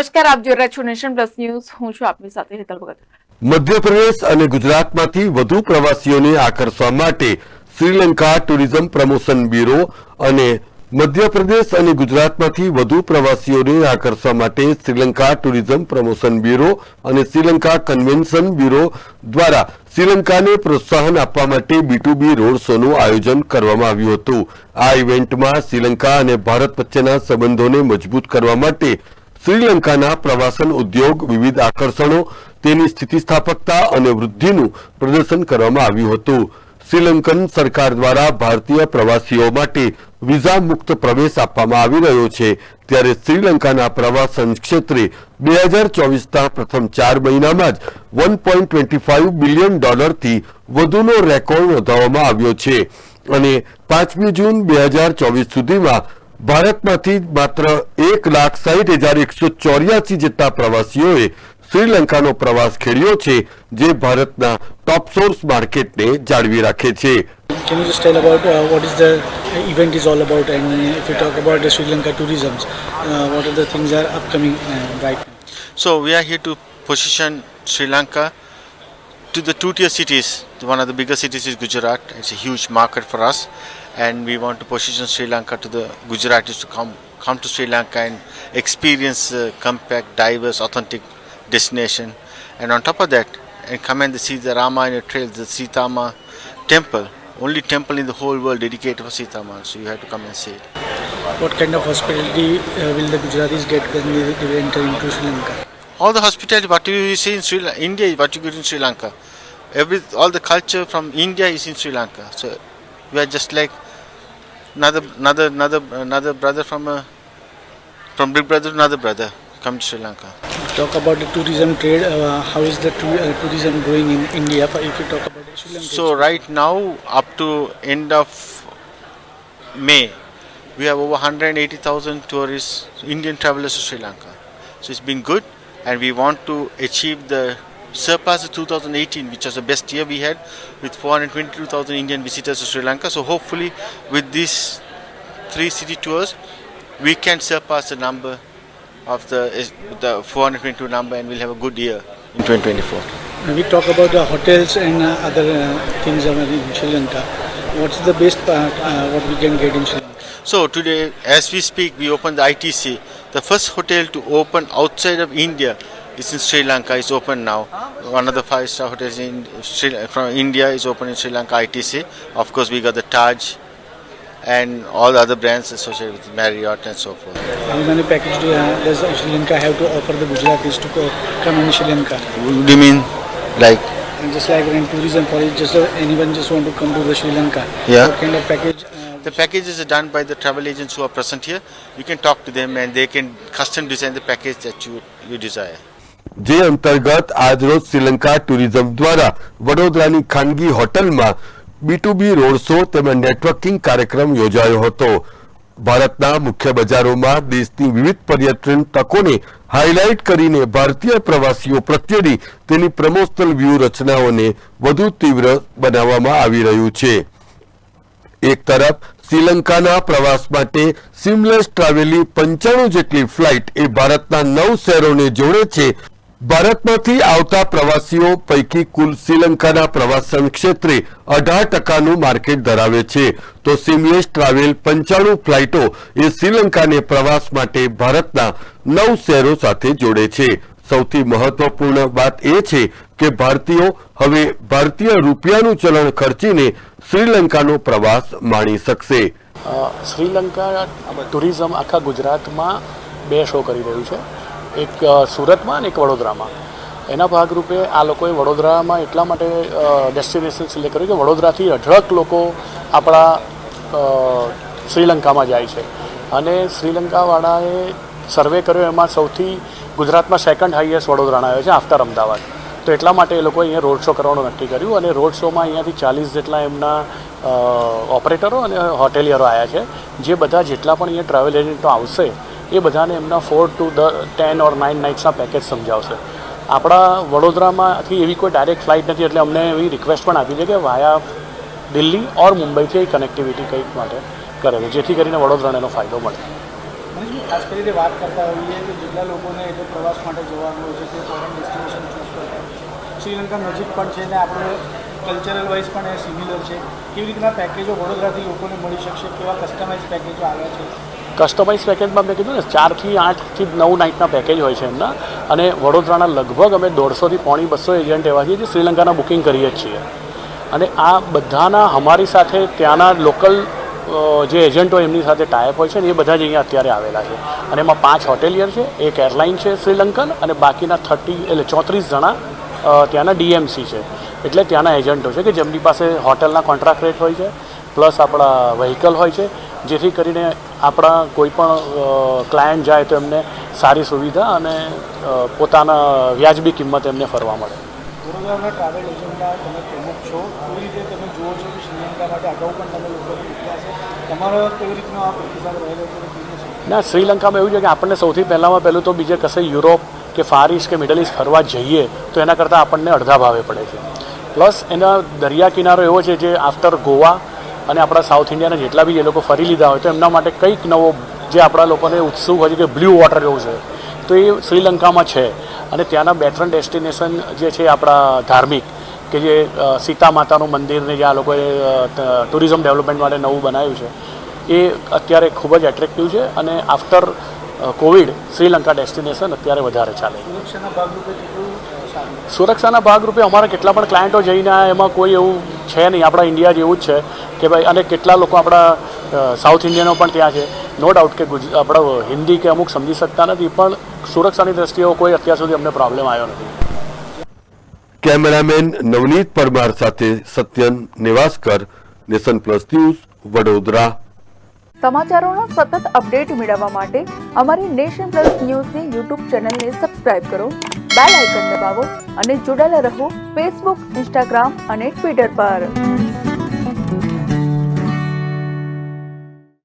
નમસ્કાર, આપ જોઈ રહ્યા છો નેશન પ્લસ ન્યૂઝ. હું છું આપની સાથે હેતલ ભગત. મધ્યપ્રદેશ અને ગુજરાતમાંથી વધુ પ્રવાસીઓને આકર્ષવા માટે શ્રીલંકા ટુરિઝમ પ્રમોશન બ્યુરો અને મધ્યપ્રદેશ અને ગુજરાતમાંથી વધુ પ્રવાસીઓને આકર્ષવા માટે શ્રીલંકા ટુરિઝમ પ્રમોશન બ્યુરો અને શ્રીલંકા કન્વેન્શન બ્યુરો દ્વારા શ્રીલંકાને પ્રોત્સાહન આપવા માટે B2B રોડ શોનું આયોજન કરવામાં આવ્યું હતું. આ ઇવેન્ટમાં શ્રીલંકા અને ભારત વચ્ચેના સંબંધોને મજબૂત કરવા માટે શ્રીલંકાના પ્રવાસન ઉદ્યોગ, વિવિધ આકર્ષણો, તેની સ્થિતિસ્થાપકતા અને વૃદ્ધિનું પ્રદર્શન કરવામાં આવ્યું હતું. શ્રીલંકન સરકાર દ્વારા ભારતીય પ્રવાસીઓ માટે વિઝા મુક્ત પ્રવેશ આપવામાં આવી રહ્યો છે, ત્યારે શ્રીલંકાના પ્રવાસન ક્ષેત્રે 2024ના પ્રથમ 4 મહિનામાં જ $1.25 બિલિયન થી વધુનો રેકોર્ડ નોંધવામાં આવ્યો છે અને 5મી જૂન 2024 સુધીમાં ભારતમાંથી માત્ર 1,60,184 જેટલા પ્રવાસીઓએ શ્રીલંકાનો પ્રવાસ ખેડ્યો છે, જે ભારતના ટોપ સોર્સ માર્કેટને જાળવી રાખે છે. Can you just tell about what is the event is all about, and if you talk about the Sri Lanka tourism, what are the things that are upcoming right now? So we are here to position Sri Lanka to the two-tier cities. One of the biggest cities is Gujarat. It's a huge market for us, and we want to position Sri Lanka to the Gujaratis to come to Sri Lanka and experience compact, diverse, authentic destination. And on top of that, and come and see the Ramayana trails, the Sitama temple, only temple in the whole world dedicated for Sitama. So you have to come and see it. What kind of hospitality will the Gujaratis get when they enter into Sri Lanka? All the hospitality what you see in India is what you get in Sri Lanka. All the culture from India is in Sri Lanka. So we are just like another brother from big brother to another brother come to Sri Lanka. Talk about the tourism trade. How is the tourism growing in India? If you talk about Sri Lanka. So right now, up to end of May, we have over 180,000 tourists, Indian travelers to Sri Lanka. So it's been good, and we want to achieve the surpass of 2018, which was the best year we had, with 422,000 Indian visitors to Sri Lanka. So hopefully, with these 3 city tours, we can surpass the number of the 422 number, and we'll have a good year in 2024. We talk about the hotels and other things in Sri Lanka. What's the best part what we can get in Sri Lanka? So today, as we speak, we opened the ITC. The first hotel to open outside of India is in Sri Lanka. It's open now. One of the 5-star hotels from India is open in Sri Lanka, ITC. Of course, we got the Taj and all the other brands associated with Marriott and so forth. How many packages does Sri Lanka have to offer the Gujaratis to come in Sri Lanka? What do you mean? Like? And just like in tourism, for it, just anyone just want to come to the Sri Lanka. Yeah. What kind of package? The packages are done by the travel agents who are present here. You can talk to them and they can custom design the package that you desire. જે અંતર્ગત આજરોજ Sri Lanka tourism દ્વારા વડોદરાની ખાનગી હોટલમાં B2B road show તેમજ networking કાર્યક્રમ યોજાયો હતો. ભારતના મુખ્ય બજારોમાં દેશની વિવિધ પર્યટન તકોને હાઇલાઇટ કરીને ભારતીય પ્રવાસીઓ પ્રત્યેની તેની પ્રમોશનલ વ્યૂહરચનાઓને વધુ તીવ્ર બનાવવામાં આવી રહ્યું છે. એક તરફ શ્રીલંકાના પ્રવાસ માટે સિમલેસ ટ્રાવેલી 95 જેટલી ફ્લાઇટ એ ભારતના 9 શહેરોને જોડે છે. ભારતમાંથી આવતા પ્રવાસીઓ પૈકી કુલ શ્રીલંકાના પ્રવાસન ક્ષેત્રે 18% માર્કેટ ધરાવે છે, તો સિમલેસ ટ્રાવેલ 95 ફ્લાઇટો એ શ્રીલંકાને પ્રવાસ માટે ભારતના 9 શહેરો સાથે જોડે છે. સૌથી મહત્વપૂર્ણ વાત એ છે કે ભારતીયો હવે ભારતીય રૂપિયાનું ચલણ ખર્ચીને શ્રીલંકાનો પ્રવાસ માણી શકશે. શ્રીલંકા ટુરિઝમ આખા ગુજરાતમાં 2 શો કરી રહ્યું છે, એક સુરતમાં અને એક વડોદરામાં. એના ભાગરૂપે આ લોકોએ વડોદરામાં એટલા માટે ડેસ્ટિનેશન સિલેક્ટ કર્યું કે વડોદરાથી અઢળક લોકો આપણા શ્રીલંકામાં જાય છે, અને શ્રીલંકાવાળાએ સર્વે કર્યો એમાં સૌથી ગુજરાતમાં સેકન્ડ હાઈએસ્ટ વડોદરાના આવ્યો છે આફ્ટર અમદાવાદ. તો એટલા માટે એ લોકોએ અહીંયા રોડ શો કરવાનું નક્કી કર્યું, અને રોડ શોમાં અહીંયાથી 40 જેટલા એમના ઓપરેટરો અને હોટેલિયરો આવ્યા છે, જે બધા જેટલા પણ અહીંયા ટ્રાવેલ એજન્ટો આવશે એ બધાને એમના 4 to 10 or 9 નાઇટ્સના પેકેજ સમજાવશે. આપણા વડોદરામાંથી એવી કોઈ ડાયરેક્ટ ફ્લાઇટ નથી, એટલે અમને એવી રિક્વેસ્ટ પણ આપી છે કે વાયા દિલ્હી ઓર મુંબઈથી કનેક્ટિવિટી કંઈક માટે કરે છે, જેથી કરીને વડોદરાને એનો ફાયદો મળે. મનીષભાઈ, ખાસ કરીને વાત કરતા હોઈએ કે જેટલા લોકોને એટલે પ્રવાસ માટે જવાનું હોય છે તે ફોરેન ડેસ્ટિનેશન ચૂઝ કરતા હોય છે. શ્રીલંકા નજીક પણ છે ને આપણે કલ્ચરલ વાઇઝ પણ એ સિમિલર છે. કેવી રીતના પેકેજો વડોદરાથી લોકોને મળી શકશે, કેવા કસ્ટમાઇઝ પેકેજો આવ્યા છે? કસ્ટમાઇઝ પેકેજમાં મેં કીધું ને 4 થી 8 થી 9 નાઇટના પેકેજ હોય છે એમના, અને વડોદરાના લગભગ અમે 150 થી 200 એજન્ટ એવા છીએ જે શ્રીલંકાના બુકિંગ કરીએ જ છીએ. અને આ બધાના અમારી સાથે ત્યાંના લોકલ જે એજન્ટો એમની સાથે ટાઈપ હોય છે ને એ બધા જ અહીંયા અત્યારે આવેલા છે. અને એમાં 5 હોટેલિયર છે, એક એરલાઇન છે શ્રીલંકન, અને બાકીના 34 જણા ત્યાંના ડીએમસી છે, એટલે ત્યાંના એજન્ટો છે કે જેમની પાસે હોટલના કોન્ટ્રાક્ટ રેટ હોય છે, પ્લસ આપણા વ્હીકલ હોય છે, જેથી કરીને આપણા કોઈ પણ ક્લાયન્ટ જાય તો એમને સારી સુવિધા અને પોતાના વ્યાજબી કિંમત એમને ફરવા મળે. વડોદરાના ટ્રાવેલ એજન્ટના તમે પ્રમુખ છો, કેવી રીતે તમે જુઓ છો કે શ્રીલંકા માટે અગાઉ પણ તમે લોકોને મૂક્યા છે, તમારો કેવી રીતનો આ પ્રતિસાદ રહેલો છે? ના, શ્રીલંકામાં એવું છે કે આપણને સૌથી પહેલું તો બીજે કશે યુરોપ કે ફાર ઇસ્ટ કે મિડલ ઇસ્ટ ફરવા જઈએ તો એના કરતાં આપણને અડધા ભાવે પડે છે. પ્લસ એના દરિયા કિનારો એવો છે જે આફ્ટર ગોવા અને આપણા સાઉથ ઇન્ડિયાના જેટલા બી એ લોકો ફરી લીધા હોય તો એમના માટે કંઈક નવો જે આપણા લોકોને ઉત્સુક હોય છે કે બ્લુ વોટર એવું છે તો એ શ્રીલંકામાં છે. અને ત્યાંના 2-3 ડેસ્ટિનેશન જે છે આપણા ધાર્મિક, કે જે સીતા માતાનું મંદિરને જે આ લોકોએ ટુરિઝમ ડેવલપમેન્ટ માટે નવું બનાવ્યું છે એ અત્યારે ખૂબ જ એટ્રેક્ટિવ છે. અને આફ્ટર કોવિડ શ્રીલંકા ડેસ્ટિનેશન અત્યારે વધારે ચાલે. સુરક્ષાના ભાગરૂપે અમારા કેટલા પણ ક્લાયન્ટો જઈને એમાં કોઈ એવું છે નહીં, આપણા ઇન્ડિયા જેવું જ છે કે ભાઈ, અને કેટલા લોકો આપણા સાઉથ ઇન્ડિયનો પણ ત્યાં છે. નો ડાઉટ કે આપણા હિન્દી કે અમુક સમજી શકતા નથી, પણ સુરક્ષાની દ્રષ્ટિએ કોઈ અત્યાર સુધી અમને પ્રોબ્લેમ આવ્યો નથી. કેમેરામેન નવનીત પરમાર સાથે Satyan Nevaskar, Nation Plus News, Vadodara. સમાચારોના સતત અપડેટ મેળવવા માટે અમારી નેશન પ્લસ ન્યૂઝની યુટ્યુબ ચેનલને સબસ્ક્રાઇબ કરો, બેલ આઇકન દબાવો અને જોડાયેલા રહો ફેસબુક, ઇન્સ્ટાગ્રામ અને ટ્વિટર પર.